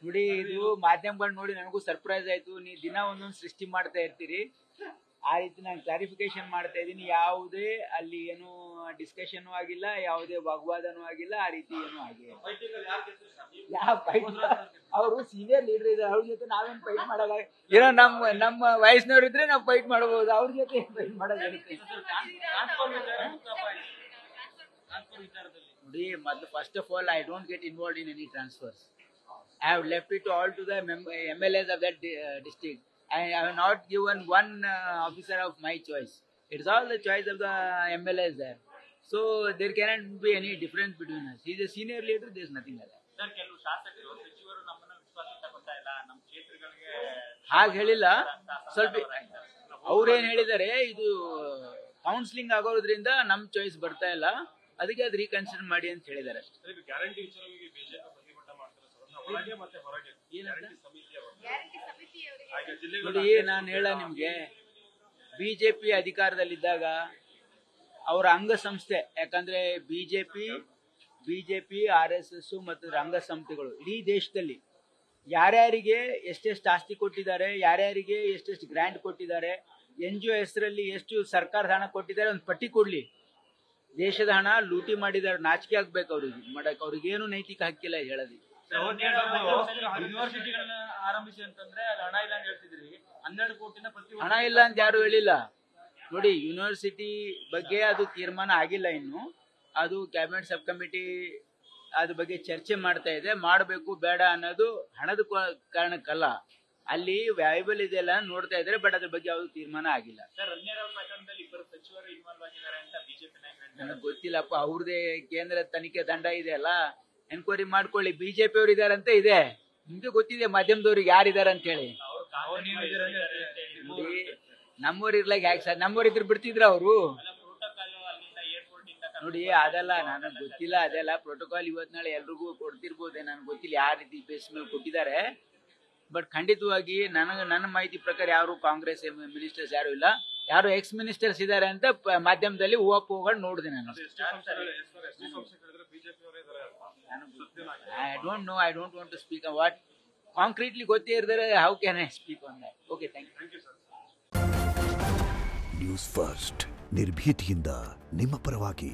ನೋಡಿ ಇದು ಮಾಧ್ಯಮಗಳು ನೋಡಿ ನನಗೂ ಸರ್ಪ್ರೈಸ್ ಆಯ್ತು. ನೀವು ದಿನ ಒಂದೊಂದು ಸೃಷ್ಟಿ ಮಾಡ್ತಾ ಇರ್ತೀರಿ. ಆ ರೀತಿ ನಾನು ಕ್ಲಾರಿಫಿಕೇಶನ್ ಮಾಡ್ತಾ ಇದ್ದೀನಿ. ಯಾವುದೇ ಅಲ್ಲಿ ಏನು ಡಿಸ್ಕಷನ್ ಆಗಿಲ್ಲ, ಯಾವುದೇ ವಾಗ್ವಾದನೂ ಆಗಿಲ್ಲ, ಆ ರೀತಿ ಏನೂ ಆಗಿಲ್ಲ. ಯಾವ ಫೈಟ್ ಅವರು ಸೀನಿಯರ್ ಲೀಡರ್ ಇದ್ದಾರೆ, ಅವ್ರ ಜೊತೆ ನಾವೇನು ಫೈಟ್ ಮಾಡಲ್ಲ. ಏನೋ ನಮ್ಮ ವಯಸ್ಸಿನವ್ರು ಇದ್ರೆ ನಾವು ಫೈಟ್ ಮಾಡಬಹುದು, ಅವ್ರ ಜೊತೆ ಫೈಟ್ ಮಾಡೋದಿರುತ್ತೆ. ನೋಡಿ, ಮೊದಲು first of all I don't get involve in any transfers. I have left it all to the MLAs of that district. I have not given one officer of my choice. It's all the choice of the MLAs there. So there cannot be any difference between us. He is a senior leader. There is nothing like that. Sir, ಕೆಲವು ಶಾಸಕರು ಸಚಿವರು ನಮ್ಮನ್ನು ವಿಶ್ವಾಸ ತಗೊಳ್ತಾ ಇಲ್ಲ, ನಮ್ಮ ಕ್ಷೇತ್ರಗಳಿಗೆ ಹಾಗೆ ಹೇಳಿಲ್ಲ. ಸ್ವಲ್ಪ ಅವ್ರೇನು ಹೇಳಿದ್ದಾರೆ, ಇದು ಕೌನ್ಸಿಲಿಂಗ್ ಆಗೋದ್ರಿಂದ ನಮ್ಮ ಚಾಯ್ಸ್ ಬರ್ತಾ ಇಲ್ಲ, ಅದಕ್ಕೆ ಅದು ರೀಕನ್ಸಿಡರ್ ಮಾಡಿ ಅಂತ ಹೇಳಿದ್ದಾರೆ. ಗ್ಯಾರಂಟಿ ವಿಚಾರವಾಗಿ ಬಿಜೆಪಿ ಪ್ರತಿಭಟನೆ ಮಾಡ್ತಾರೆ ಒಳಗೆ ಮತ್ತೆ ಹೊರಗೆ. ನೋಡಿ, ನಾನು ಹೇಳ ನಿಮ್ಗೆ, ಬಿಜೆಪಿ ಅಧಿಕಾರದಲ್ಲಿದ್ದಾಗ ಅವರ ಅಂಗಸಂಸ್ಥೆ, ಯಾಕಂದ್ರೆ ಬಿಜೆಪಿ RSS ಮತ್ತು ಅಂಗಸಂಸ್ಥೆಗಳು ಇಡೀ ದೇಶದಲ್ಲಿ ಯಾರ್ಯಾರಿಗೆ ಎಷ್ಟೆಷ್ಟು ಆಸ್ತಿ ಕೊಟ್ಟಿದ್ದಾರೆ, ಯಾರ್ಯಾರಿಗೆ ಎಷ್ಟೆಷ್ಟು ಗ್ರಾಂಟ್ ಕೊಟ್ಟಿದ್ದಾರೆ, NGO ಹೆಸರಲ್ಲಿ ಎಷ್ಟು ಸರ್ಕಾರದ ಹಣ ಕೊಟ್ಟಿದ್ದಾರೆ, ಒಂದು ಪಟ್ಟಿ ಕೊಡ್ಲಿ. ದೇಶದ ಹಣ ಲೂಟಿ ಮಾಡಿದ್ದಾರೆ, ನಾಚಿಕೆ ಆಗ್ಬೇಕು ಅವ್ರಿಗೆ ಮಾಡಕ್. ಅವ್ರಿಗೇನು ನೈತಿಕ ಹಕ್ಕಿಲ್ಲ ಹೇಳೋದು. ಯೂನಿವರ್ಸಿಟಿಗಳನ್ನ ಆರಂಭಿಸಿ ಅಂತಂದ್ರೆ ಹಣ ಇಲ್ಲ ಅಂತ ಹೇಳ್ತಿದ್ರಿ. 12 ಕೋಟಿನ ಹಣ ಇಲ್ಲ ಅಂತ ಯಾರು ಹೇಳಿಲ್ಲ. ನೋಡಿ, ಯೂನಿವರ್ಸಿಟಿ ಬಗ್ಗೆ ಅದು ತೀರ್ಮಾನ ಆಗಿಲ್ಲ ಇನ್ನು. ಅದು ಕ್ಯಾಬಿನೆಟ್ ಸಬ್ ಕಮಿಟಿ ಅದ್ರ ಬಗ್ಗೆ ಚರ್ಚೆ ಮಾಡ್ತಾ ಇದೆ. ಮಾಡಬೇಕು ಬೇಡ ಅನ್ನೋದು ಹಣದ ಕಾರಣಕ್ಕಲ್ಲ, ಅಲ್ಲಿ ವ್ಯಾಯಬಲ್ ಇದೆಲ್ಲ ನೋಡ್ತಾ ಇದ್ದಾರೆ. ಬಟ್ ಅದ್ರ ಬಗ್ಗೆ ಯಾವುದು ತೀರ್ಮಾನ ಆಗಿಲ್ಲ. ನನಗೆ ಗೊತ್ತಿಲ್ಲಪ್ಪ, ಅವ್ರದೇ ಕೇಂದ್ರ ತನಿಖೆ ದಂಡ ಇದೆ ಅಲ್ಲ, ಎನ್ಕ್ವೈರಿ ಮಾಡ್ಕೊಳ್ಳಿ. ಬಿಜೆಪಿ ಅವ್ರು ಇದಾರಂತ ಇದೆ, ನಿಮ್ಗೆ ಗೊತ್ತಿದೆ ಮಾಧ್ಯಮದವ್ರಿಗೆ ಯಾರಿದಾರೆ ಅಂತ ಹೇಳಿ. ನಮ್ಮವ್ರು ಇರ್ಲಾಗ ಯಾಕೆ ಸರ್? ನಮ್ಮವ್ರು ಇದ್ರು ಬಿಡ್ತಿದ್ರ ಅವರು? ನೋಡಿ, ಅದೆಲ್ಲ ನನಗೆ ಗೊತ್ತಿಲ್ಲ. ಅದೆಲ್ಲ ಪ್ರೋಟೋಕಾಲ್ ಇವತ್ತು ನಾಳೆ ಎಲ್ರಿಗೂ ಕೊಡ್ತಿರ್ಬೋದೆ, ನನಗೆ ಗೊತ್ತಿಲ್ಲ ಯಾವ ರೀತಿ ಬೇಸ್ ಮೇಲೆ ಕೊಟ್ಟಿದ್ದಾರೆ. ಬಟ್ ಖಂಡಿತವಾಗಿ ನನ್ನ ಮಾಹಿತಿ ಪ್ರಕಾರ ಯಾರು ಕಾಂಗ್ರೆಸ್ ಮಿನಿಸ್ಟರ್ಸ್ ಯಾರು ಇಲ್ಲ, ಯಾರು ಎಕ್ಸ್ ಮಿನಿಸ್ಟರ್ಸ್ ಇದ್ದಾರೆ ಅಂತ ಮಾಧ್ಯಮದಲ್ಲಿ ಹೂವು ನೋಡಿದೆ ನಾನು. I don't know. I don't want to speak on what concretely ಗೊತ್ತೇ ಇರ್ತಾರೆ. How can I speak on that? Okay, thank you. News first, ನಿರ್ಭೀತಿಯಿಂದ ನಿಮ್ಮ ಪರವಾಗಿ.